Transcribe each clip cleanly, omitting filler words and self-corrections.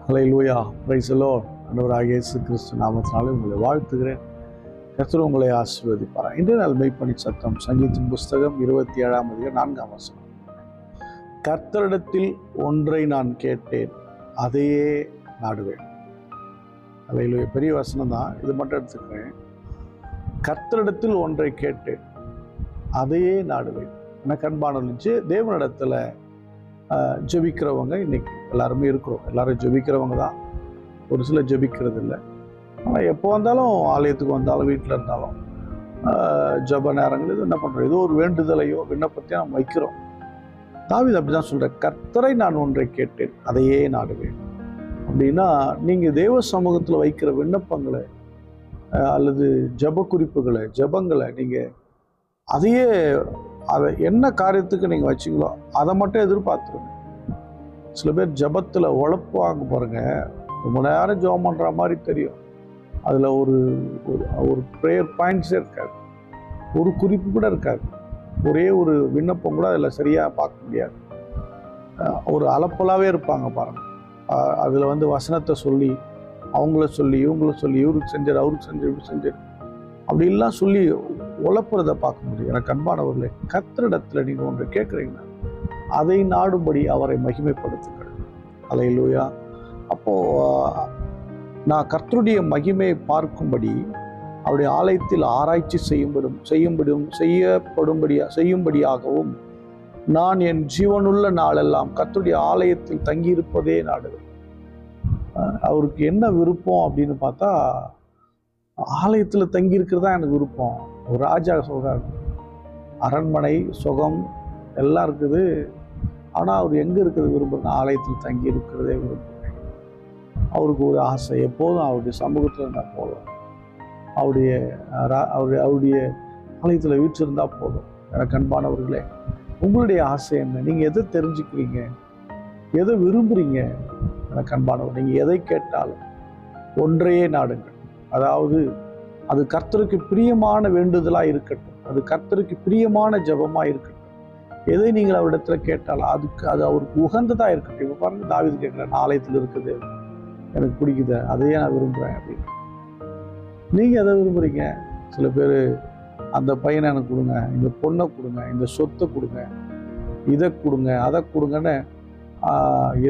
Hallelujah, praise the Lord. ஆண்டவராகிய இயேசு கிறிஸ்து நாமத்தினாலே உங்களை வாழ்த்துகிறேன். கர்த்தர் உங்களை ஆசீர்வதிப்பார். இன்றைய நாள் மெய்ப்பணி சத்தம் சங்கீதத்தின் புஸ்தகம் 27ஆம் அதிகாரம் 4ஆம் வசனம். கர்த்தரிடத்தில் ஒன்றை நான் கேட்டேன், அதையே நாடுவேன். ஹல்லேலூயா, பெரிய வசனம் தான், இது மட்டும் எடுத்துக்கிறேன். கர்த்தரிடத்தில் ஒன்றை கேட்டேன், அதையே நாடுவேன். எனக்கு அன்பானவர்களே, தேவனிடத்துல ஜெபிக்கிறவங்க இன்னைக்கு எல்லாருமே இருக்கிறோம். எல்லாரும் ஜெபிக்கிறவங்க தான், ஒரு சிலர் ஜெபிக்கிறது இல்லை. ஆனால் எப்போ வந்தாலும், ஆலயத்துக்கு வந்தாலும், வீட்டில் இருந்தாலும் ஜெப நேரங்கள் இது என்ன பண்ணுறோம், ஏதோ ஒரு வேண்டுதலையோ விண்ணப்பத்தையோ நம்ம வைக்கிறோம். தாவீது அப்படி தான் சொல்கிறேன், கர்த்தரை நான் ஒன்றை கேட்டேன், அதையே நாடுவேன். அப்படின்னா நீங்கள் தேவ சமூகத்தில் வைக்கிற விண்ணப்பங்களை அல்லது ஜெப குறிப்புகளை, ஜெபங்களை நீங்கள் அதையே, அதை என்ன காரியத்துக்கு நீங்கள் வச்சிங்களோ அதை மட்டும் எதிர்பார்த்துருங்க. சில பேர் ஜபத்தில் உழப்புவாங்க பாருங்க, ரொம்ப நேரம் ஜெபம் பண்ணுற மாதிரி தெரியும். அதில் ஒரு ப்ரேயர் பாயிண்ட்ஸே இருக்காது, ஒரு குறிப்பு கூட இருக்காது, ஒரே ஒரு விண்ணப்பம் கூட அதில் சரியாக பார்க்க முடியாது. ஒரு அலப்பலாகவே இருப்பாங்க பாருங்க. அதில் வசனத்தை சொல்லி, அவங்கள சொல்லி, இவங்கள சொல்லி, இவருக்கு செஞ்சார், அவருக்கு செஞ்சார், இவருக்கு செஞ்சார், அப்படிலாம் சொல்லி உழப்புறதை பார்க்க முடியும். எனக்கு அன்பானவர்களே, கர்த்தரிடத்தில் நீங்கள் ஒன்று கேட்குறீங்கன்னா அதை நாடும்படி அவரை மகிமைப்படுத்துங்கள். ஹல்லேலூயா. அப்போது நான் கர்த்தருடைய மகிமையை பார்க்கும்படி அவருடைய ஆலயத்தில் ஆராய்ச்சி செய்யும்படியாகவும் நான் என் ஜீவனுள்ள நாளெல்லாம் கர்த்தருடைய ஆலயத்தில் தங்கியிருப்பதே நாடுவேன். அவருக்கு என்ன விருப்பம் அப்படின்னு பார்த்தா, ஆலயத்தில் தங்கி இருக்கிறதா எனக்கு விருப்பம். ஒரு ராஜா சொல்கிறார், அரண்மனை சுகம் எல்லாம் இருக்குது, ஆனால் அவர் எங்கே இருக்கிறது விரும்புகிறேன், ஆலயத்தில் தங்கி இருக்கிறதே விரும்புகிறேன். அவருக்கு ஒரு ஆசை, எப்போதும் அவருடைய சமூகத்தில் இருந்தால் போதும், அவருடைய ஆலயத்தில் வீற்றிருந்தால் போதும். எனக்கு அன்பானவர்களே, உங்களுடைய ஆசை என்ன? நீங்கள் எதை தெரிஞ்சுக்கிறீங்க, எதை விரும்புகிறீங்க? எனக்கு அன்பானவர், நீங்கள் எதை கேட்டாலும் ஒன்றையே நாடுங்கள். அதாவது அது கர்த்தருக்கு பிரியமான வேண்டுதலாக இருக்கட்டும், அது கர்த்தருக்கு பிரியமான ஜபமாக இருக்கட்டும். எதை நீங்கள் அவரிடத்துல கேட்டாலும் அது அவருக்கு உகந்ததாக இருக்கட்டும். இப்போ பாருங்க, தாவீது கேட்குறேன், ஆலயத்தில் இருக்குது எனக்கு பிடிக்குது, அதையே நான் விரும்புகிறேன் அப்படின்னு. நீங்கள் எதை விரும்புகிறீங்க? சில பேர் அந்த பையனை எனக்கு கொடுங்க, இந்த பொண்ணை கொடுங்க, இந்த சொத்தை கொடுங்க, இதை கொடுங்க, அதை கொடுங்கன்னு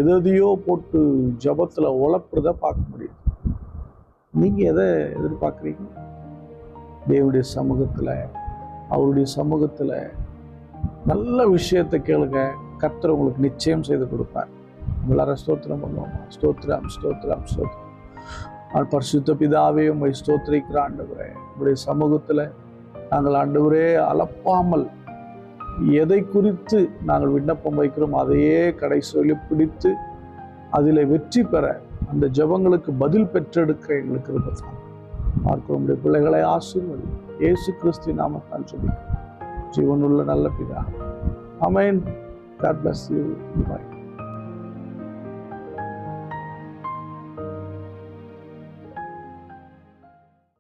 எதையோ போட்டு ஜபத்தில் உழப்புறதை பார்க்க முடியும். நீங்கள் எதை எதிர்பார்க்குறீங்க? தேவனுடைய சமூகத்தில், அவருடைய சமூகத்தில் நல்ல விஷயத்தை கேளுங்க, கர்த்தர் உங்களுக்கு நிச்சயம் செய்து கொடுப்பார். எல்லாரும் ஸ்தோத்திரம் பண்ணுவோம். ஸ்தோத்திரம், ஸ்தோத்திரம், ஸ்தோத்திரம். நான் பரிசுத்த பிதாவே உம்மை ஸ்தோத்திரிக்கிற ஆண்டவரே, உங்களுடைய சமூகத்தில் நாங்கள் ஆண்டவரே அலப்பாமல் எதை குறித்து நாங்கள் விண்ணப்பம் வைக்கிறோம் அதையே கடைசி பிடித்து அதில் வெற்றி பெற, அந்த ஜெபங்களுக்கு பதில் பெற்றெடுக்க எங்களுக்கு இருப்பதான் பார்க்கிறோம். உங்களுடைய பிள்ளைகளை ஆசீர்வதி, இயேசு கிறிஸ்து நாமத்தால் ஜெபிக்கிறோம், ஜீவனுள்ள நல்ல பிதா. ஆமென். God bless you. Bye.